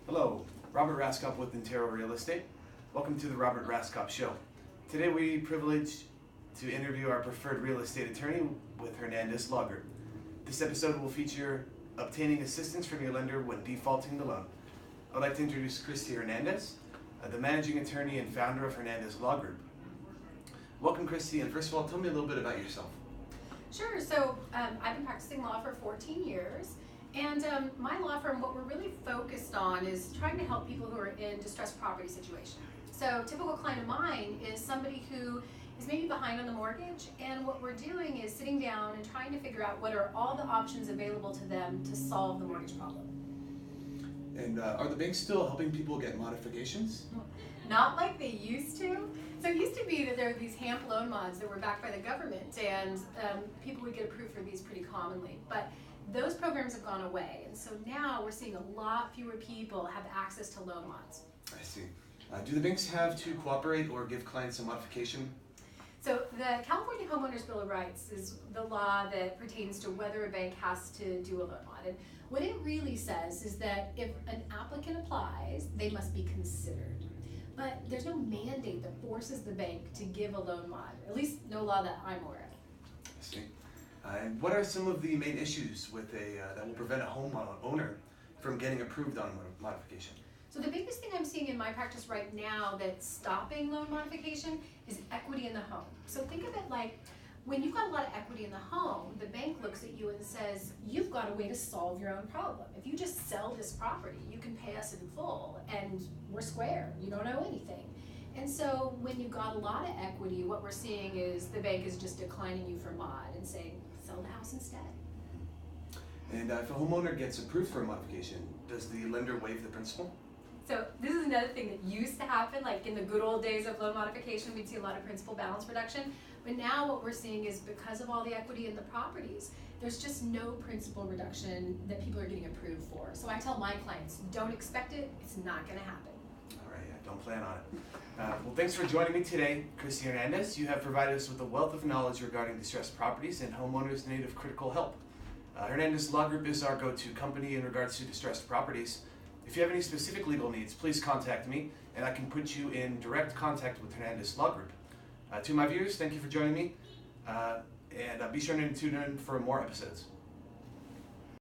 Hello, Robert Raskop with Intero Real Estate. Welcome to the Robert Raskop Show. Today we're privileged to interview our preferred real estate attorney with Hernandez Law Group. This episode will feature obtaining assistance from your lender when defaulting the loan. I'd like to introduce Christy Hernandez, the managing attorney and founder of Hernandez Law Group. Welcome, Christy, and first of all, tell me a little bit about yourself. Sure. So I've been practicing law for 14 years. And my law firm, what we're really focused on is trying to help people who are in distressed property situations. So typical client of mine is somebody who is maybe behind on the mortgage, and what we're doing is sitting down and trying to figure out what are all the options available to them to solve the mortgage problem. And are the banks still helping people get modifications? Not like they used to. So it used to be that there were these HAMP loan mods that were backed by the government, and people would get approved for these pretty commonly. But those programs have gone away, and so now we're seeing a lot fewer people have access to loan mods. I see. Do the banks have to cooperate or give clients a modification? So the California Homeowners Bill of Rights is the law that pertains to whether a bank has to do a loan mod. And what it really says is that if an applicant applies, they must be considered. But there's no mandate that forces the bank to give a loan mod, at least no law that I'm aware of. I see. And what are some of the main issues with that will prevent a homeowner from getting approved on a modification? So the biggest thing I'm seeing in my practice right now that's stopping loan modification is equity in the home. So think of it like when you've got a lot of equity in the home, the bank looks at you and says, you've got a way to solve your own problem. If you just sell this property, you can pay us in full and we're square. You don't owe anything. And so when you've got a lot of equity, what we're seeing is the bank is just declining you for mod and saying, sell the house instead. And if a homeowner gets approved for a modification, does the lender waive the principal? So this is another thing that used to happen, like in the good old days of loan modification, we'd see a lot of principal balance reduction. But now what we're seeing is because of all the equity in the properties, there's just no principal reduction that people are getting approved for. So I tell my clients, don't expect it, it's not gonna happen. All right, yeah, don't plan on it. Well, thanks for joining me today, Christy Hernandez. You have provided us with a wealth of knowledge regarding distressed properties and homeowners in need of critical help. Hernandez Law Group is our go-to company in regards to distressed properties. If you have any specific legal needs, please contact me, and I can put you in direct contact with Hernandez Law Group. To my viewers, thank you for joining me, and be sure to tune in for more episodes.